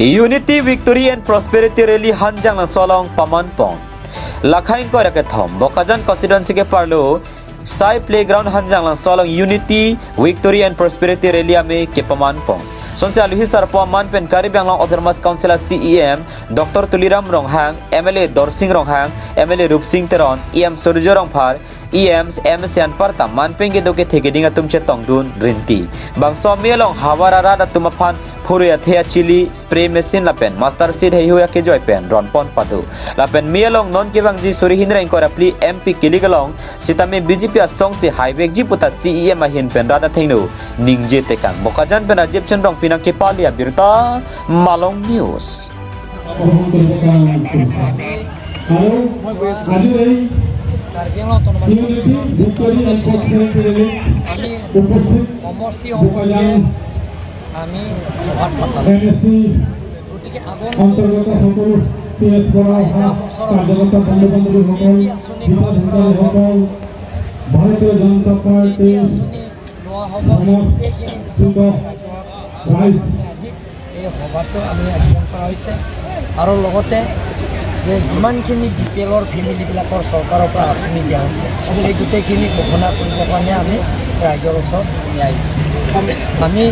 Unity, Victory and Prosperity Rally Hanjang na solong pamanpong. Lakhain ko thom Bokajan constituency ke parlo Sai Playground Hanjang na solong Unity, Victory and Prosperity Rally ame ke pamanpong. Sonse aluhi sarpo manpen Karibiang Long Autonomous Council CEM Dr. Tuliram Ronghang, MLA Dorsing Ronghang, MLA Rupsing Teron, EM Surjo Rongphar, EMs MSN Parta manpen ke doke thegedinga tumche tongdun rinti. Bang somielong hawarara da tumaphan Puria thea chili spray machine lapen master seed hei huya ke joy pen ron pon padu lapen mielong non ke bang ji suri hinra ko rapli MP kiligalong sitame BJP asong si highway ji puta CEM ahin pen rada thengno ningje tekan Bokajan pen ajib chen rong pinang ke palia birta Malong News আমি গতিকে অন্তৰ্গত সকলো PS কৰা কাৰ্যকৰ্তা বন্ধু-বান্ধৱীসকল হিতাধিকাৰীসকল ভাৰতীয় জনতা পাৰ্টীৰ এই সভাটো আমি আয়োজন কৰা হৈছে আৰু লগতে যে যিমানখিনি বিপিএলৰ ফেমিলিবিলাকৰ চৰকাৰৰ পৰা আঁচনি দিয়া হৈছে সেই গোটেইখিনি ঘোষণা কৰিবৰ কাৰণে আমি ৰাইজৰ ওচৰত আহিছোঁ আমি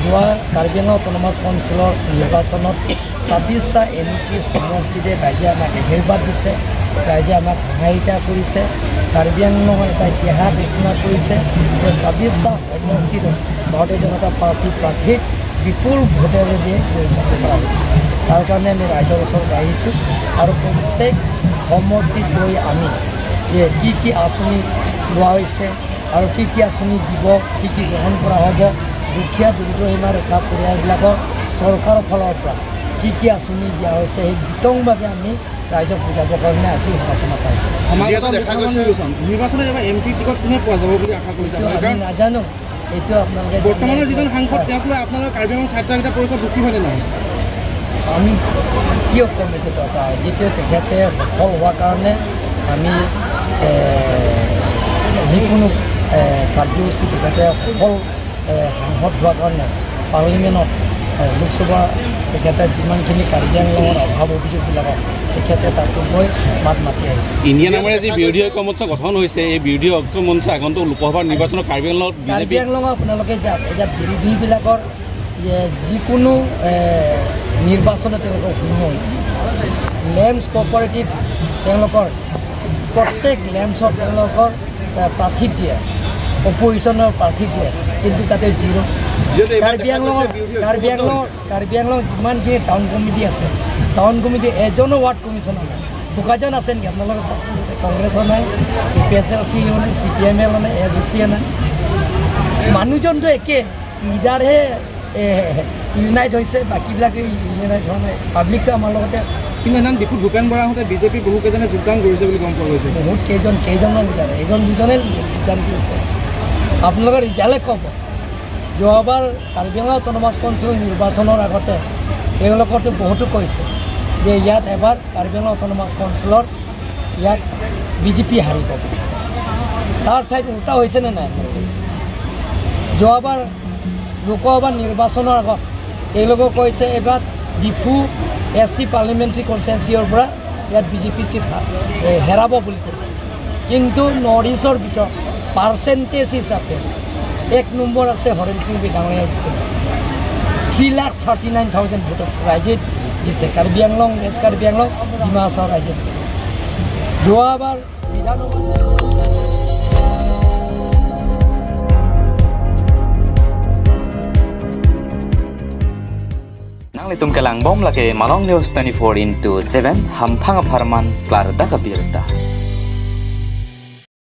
যোৱা কাৰ্বি আংলং অটোনমাছ কাউন্সিলৰ নিৰ্বাচনত 26টা MEC সমষ্টিতে ৰাইজে আমাক আশীৰ্বাদ দিছে ৰাইজে আমাক সহায়িতা কৰিছে কাৰ্বি আংলঙৰ এটা ইতিহাস ৰচনা কৰিছে যে 26টা সমষ্টিত ভাৰতীয় জনতা পাৰ্টীৰ প্ৰাৰ্থীক বিপুল ভোটেৰে দিয়ে নিৰ্বাচিত কৰা হৈছে তাৰ কাৰণে আমি ৰাইজৰ ওচৰত আহিছোঁ আৰু প্ৰত্যেক সমষ্টিত গৈ আমি যে কি আঁচনি লোৱা হৈছে আৰু কি আঁচনি দিব কি গ্ৰহণ কৰা হ'ব দুখীয়া দৰিদ্ৰ সীমা ৰেখা পৰিয়ালবিলাকৰ চৰকাৰৰ ফালৰ পৰা কি আঁচনি দিয়া হৈছে সেই বিতংভাৱে আমি ৰাইজক বুজাবৰ কাৰণে আজি সভাটো মাতাইছোঁ নিৰ্বাচনত এবাৰ MP টিকট কোনে পোৱা যাব বুলি আশা কৰিছে আমি নাজানো এইটো আপোনালোকে বৰ্তমানৰ যিজন সাংসদ তেওঁক লৈ আপোনালোকৰ কাৰ্বি আংলং ছাত্ৰকেইটা পৰীক্ষা দুখী হয়নে নহয় আমি কিয় ক'ম এইটো কথা যিটো তেখেতে সফল হোৱাৰ কাৰণে আমি যিকোনো কাৰ্যসূচী তেখেতে সফল সাংসদ হোৱাৰ কাৰণে পাৰ্লিমেণ্টত লোকসভা তেখেতে যিমানখিনি কাৰ্বি আংলঙৰ অভাৱ অভিযোগবিলাকক তেখেতে তাতো গৈ মাত মাতি আহিছে ইণ্ডিয়া নামেৰে যি বিৰোধী ঐক্য মঞ্চ গঠন হৈছে এই বিৰোধী ঐক্য মঞ্চ আগন্তুক লোকসভাৰ নিৰ্বাচনত কাৰ্বি আংলঙত আপোনালোকে যাওক এতিয়া বিৰোধীবিলাকৰ যিকোনো নিৰ্বাচনত তেওঁলোকৰ শূন্য হৈছে লেম্পছ কোঅপাৰেটিভ তেওঁলোকৰ প্ৰত্যেক লেম্পছত তেওঁলোকৰ প্ৰাৰ্থী দিয়ে অপজিশ্যনৰ প্ৰাৰ্থী দিয়ে কিন্তু তাতে জিৰ' কাৰ্বি আংলং যিমানখিনি টাউন কমিটি আছে টাউন কমিটি এজনো ৱাৰ্ড কমিশ্যনাৰ নাই দুজন আছে নেকি আপোনালোকে চাওকচোন কংগ্ৰেছৰ নাই PSLC নাই CPML নাই AGC নাই মানুহজনটো একে লিডাৰহে ইউনাইট হৈছে বাকীবিলাকে ইউনাইট হোৱা নাই পাব্লিকটো আমাৰ লগতে কিন্তু এজন ডিপুত ভূপেন বৰা আহোঁতে বিজেপি বহুকেইজনে যোগদান কৰিছে বুলি গম পোৱা গৈছে বহুত কেইজনমান লিডাৰ এজন দুজনে যোগদান কৰিছে আপোনালোকৰ ৰিজাল্টে ক'ব যোৱাবাৰ কাৰ্বি আংলং অটোনমাছ কাউন্সিল নিৰ্বাচনৰ আগতে তেওঁলোকতো বহুতো কৈছে যে ইয়াত এবাৰ কাৰ্বি আংলং অটোনমাছ কাউন্সিলৰ ইয়াত BJP হাৰিব তাৰ ঠাইত উল্টা হৈছেনে নাই যোৱাবাৰ লোকসভা নিৰ্বাচনৰ আগত তেওঁলোকে কৈছে এবাৰ ডিফু ST পাৰ্লিমেণ্টাৰী কনষ্টিটুৱেঞ্চিৰ পৰা ইয়াত BJP চিট হেৰাব বুলি কৈছে কিন্তু নৰ্থ ইষ্টৰ ভিতৰত পাৰ্চেণ্টেজ হিচাপে 1 নম্বৰ আছে হৰেণ সিং ডাঙৰীয়া 3,39,000 ভোটত ৰাইজে দিছে কাৰ্বি আংলং ৱেষ্ট কাৰ্বি আংলং ডিমা হাছাও ৰাইজে দিছে যোৱাবাৰ Litum kelang bom lake Malong News 24/7 hampang aparman klar da kabirta.